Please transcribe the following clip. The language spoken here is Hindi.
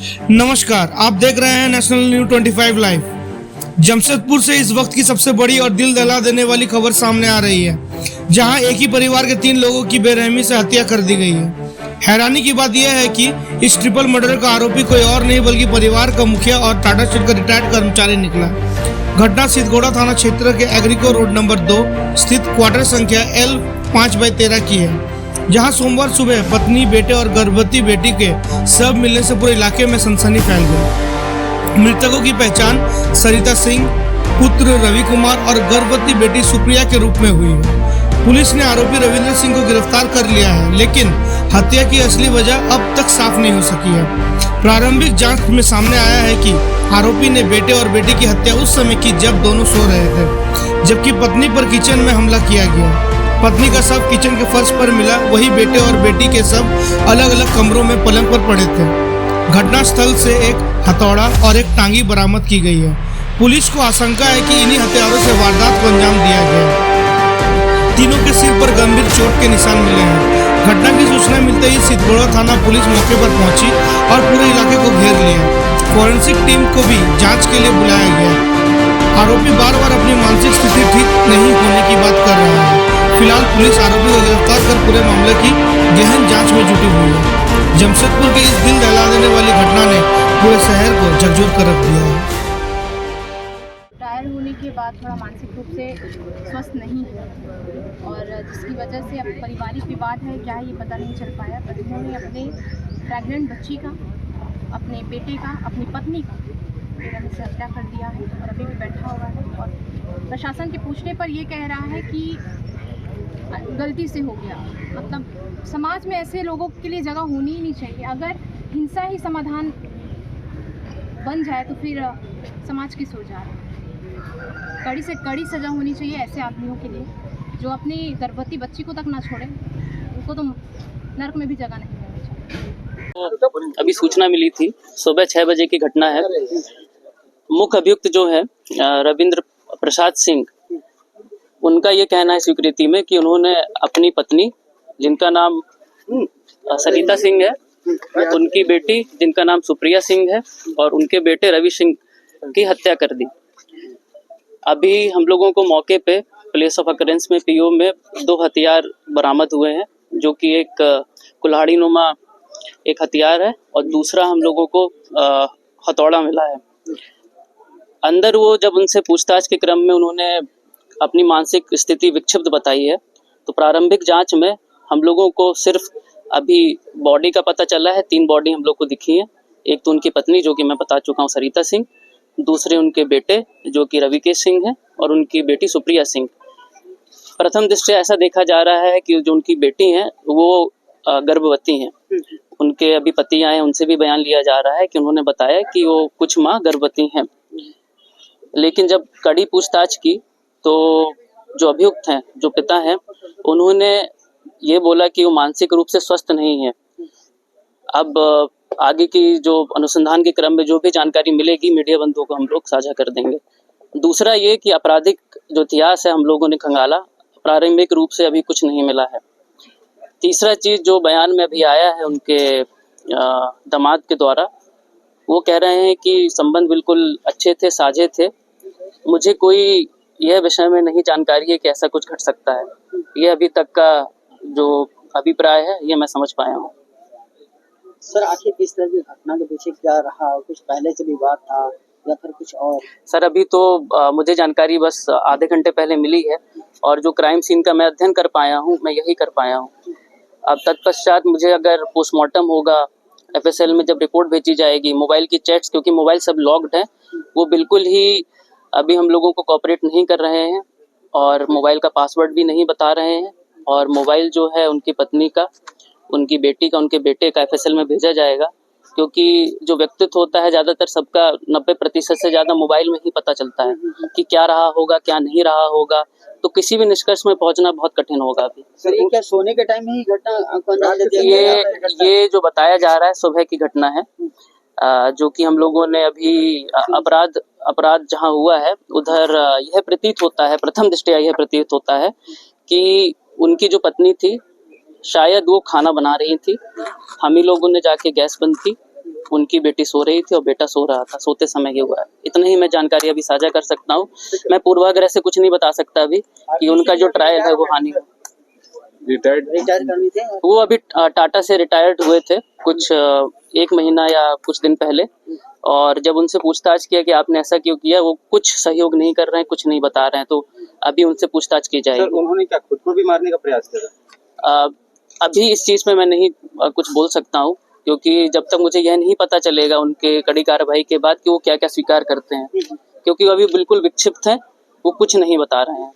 नमस्कार, आप देख रहे हैं नेशनल न्यूज 25 लाइव। जमशेदपुर से इस वक्त की सबसे बड़ी और दिल दहला देने वाली खबर सामने आ रही है, जहां एक ही परिवार के 3 लोगों की बेरहमी से हत्या कर दी गई है। हैरानी की बात यह है कि इस ट्रिपल मर्डर का आरोपी कोई और नहीं बल्कि परिवार का मुखिया और टाटा स्टील का रिटायर्ड कर्मचारी निकला। घटना सिद्धगोड़ा थाना क्षेत्र के एग्रीको रोड नंबर 2 स्थित क्वार्टर संख्या L5/13 की है, जहां सोमवार सुबह पत्नी, बेटे और गर्भवती बेटी के शव मिलने से पूरे इलाके में सनसनी फैल गई। मृतकों की पहचान सरिता सिंह, पुत्र रवि कुमार और गर्भवती बेटी सुप्रिया के रूप में हुई है। पुलिस ने आरोपी रविंद्र सिंह को गिरफ्तार कर लिया है, लेकिन हत्या की असली वजह अब तक साफ नहीं हो सकी है। प्रारंभिक जांच में सामने आया है कि आरोपी ने बेटे और बेटी की हत्या उस समय की जब दोनों सो रहे थे, जबकि पत्नी पर किचन में हमला किया गया। पत्नी का शव किचन के फर्श पर मिला, वही बेटे और बेटी के शव अलग अलग कमरों में पलंग पर पड़े थे। घटना स्थल से एक हथौड़ा और एक टांगी बरामद की गई है। पुलिस को आशंका है कि इन्हीं हथियारों से वारदात को अंजाम दिया गया। तीनों के सिर पर गंभीर चोट के निशान मिले हैं। घटना की सूचना मिलते ही सिद्धगोड़ा थाना पुलिस मौके पर पहुंची और पूरे इलाके को घेर लिया। फॉरेंसिक टीम को भी जांच के लिए बुलाया गया। आरोपी बार बार अपनी मानसिक स्थिति ठीक नहीं होने की बात कर रहा है। फिलहाल पुलिस आरोपी को गिरफ्तार कर पूरे मामले की गहन जांच में जुटी हुई है। जमशेदपुर की इस दिल दहला देने वाली घटना ने पूरे शहर को झकझोर कर रख दिया है। रिटायर होने के बाद थोड़ा मानसिक रूप से स्वस्थ नहीं है और जिसकी वजह से अब पारिवारिक विवाद है, क्या है ये पता नहीं चल पाया। पर उन्होंने अपने प्रेग्नेंट बच्ची का, अपने बेटे का, अपनी पत्नी का बेरहमी से हत्या कर दिया है और अभी भी बैठा हुआ है। और प्रशासन के पूछने पर ये कह रहा है कि गलती से हो गया। मतलब समाज में ऐसे लोगों के लिए जगह होनी ही नहीं चाहिए। अगर हिंसा ही समाधान बन जाए तो फिर समाज किस हो जाए। कड़ी से कड़ी सज़ा होनी चाहिए ऐसे आदमियों के लिए जो अपनी गर्भवती बच्ची को तक ना छोड़े। उनको तो नर्क में भी जगह नहीं मिलनी चाहिए। तो अभी सूचना मिली थी, सुबह 6 बजे की घटना है। मुख्य अभियुक्त जो है रविंद्र प्रसाद सिंह, उनका ये कहना है स्वीकृति में कि उन्होंने अपनी पत्नी, जिनका नाम सरिता सिंह है, उनकी बेटी जिनका नाम सुप्रिया सिंह है और उनके बेटे रवि सिंह की हत्या कर दी। अभी हम लोगों को मौके पे प्लेस ऑफ अकरेंस में पीओ में 2 हथियार बरामद हुए हैं, जो कि एक कुल्हाड़ी नुमा एक हथियार है और दूसरा हम लोगों को हथौड़ा मिला है। अंदर वो जब उनसे पूछताछ के क्रम में उन्होंने अपनी मानसिक स्थिति विक्षिप्त बताई है, तो प्रारंभिक जांच में हम लोगों को सिर्फ अभी बॉडी का पता चला है। 3 बॉडी हम लोग को दिखी है। एक तो उनकी पत्नी, जो कि मैं बता चुका हूँ, सरिता सिंह, दूसरे उनके बेटे जो कि रविकेश सिंह है और उनकी बेटी सुप्रिया सिंह। प्रथम दृष्टया ऐसा देखा जा रहा है कि जो उनकी बेटी हैं वो गर्भवती हैं। उनके अभी पति आए, उनसे भी बयान लिया जा रहा है कि उन्होंने बताया कि वो कुछ माह गर्भवती हैं। लेकिन जब कड़ी पूछताछ की तो जो अभियुक्त हैं, जो पिता हैं, उन्होंने ये बोला कि वो मानसिक रूप से स्वस्थ नहीं है। अब आगे की जो अनुसंधान के क्रम में जो भी जानकारी मिलेगी मीडिया बंधुओं को हम लोग साझा कर देंगे। दूसरा ये कि आपराधिक जो इतिहास है हम लोगों ने खंगाला, प्रारंभिक रूप से अभी कुछ नहीं मिला है। तीसरा चीज जो बयान में अभी आया है उनके दामाद के द्वारा, वो कह रहे हैं कि संबंध बिल्कुल अच्छे थे, साझे थे। मुझे कोई यह विषय में नहीं जानकारी है कि ऐसा कुछ घट सकता है। ये अभी तक का जो अभिप्राय है ये मैं समझ पाया हूँ। सर, आखिर इस तरह की घटना के पीछे क्या रहा? कुछ पहले से विवाद था या फिर कुछ और? सर, अभी तो मुझे जानकारी बस आधे घंटे पहले मिली है और जो क्राइम सीन का मैं अध्ययन कर पाया हूँ, मैं यही कर पाया हूँ। अब तत्पश्चात मुझे अगर पोस्टमार्टम होगा, FSL में जब रिपोर्ट भेजी जाएगी, मोबाइल की चैट्स, क्योंकि मोबाइल सब लॉग्ड है, वो बिल्कुल ही अभी हम लोगों को कोऑपरेट नहीं कर रहे हैं और मोबाइल का पासवर्ड भी नहीं बता रहे हैं। और मोबाइल जो है उनकी पत्नी का, उनकी बेटी का, उनके बेटे का FSL में भेजा जाएगा, क्योंकि जो व्यक्तित्व होता है ज़्यादातर सबका 90% से ज़्यादा मोबाइल में ही पता चलता है कि क्या रहा होगा, क्या नहीं रहा होगा। तो किसी भी निष्कर्ष में पहुंचना बहुत कठिन होगा अभी। सर, ये क्या सोने के टाइम में ही घटना को अंजाम दे दिया गया? ये जो बताया जा रहा है सुबह की घटना है, जो कि हम लोगों ने अभी अपराध जहां हुआ है उधर यह प्रतीत होता है, प्रथम दृष्टया यह प्रतीत होता है कि उनकी जो पत्नी थी शायद वो खाना बना रही थी। हम ही लोगों ने जाके गैस बंद की, उनकी बेटी सो रही थी और बेटा सो रहा था, सोते समय ये हुआ है। इतना ही मैं जानकारी अभी साझा कर सकता हूँ। मैं पूर्वाग्रह से कुछ नहीं बता सकता अभी कि उनका जो ट्रायल है वो हानि हो। रिटायर कर्मी थे। वो अभी टाटा से रिटायर्ड हुए थे कुछ 1 महीना या कुछ दिन पहले, और जब उनसे पूछताछ किया कि आपने ऐसा क्यों किया, वो कुछ सहयोग नहीं कर रहे हैं, कुछ नहीं बता रहे हैं, तो अभी उनसे पूछताछ की जाएगी। सर उन्होंने क्या खुद को भी मारने का प्रयास किया? अभी इस चीज़ में मैं नहीं कुछ बोल सकता हूँ, क्योंकि जब तक मुझे यह नहीं पता चलेगा उनके कड़ी कार्रवाई के बाद कि वो क्या क्या स्वीकार करते हैं, क्योंकि वो अभी बिल्कुल विक्षिप्त हैं, वो कुछ नहीं बता रहे हैं।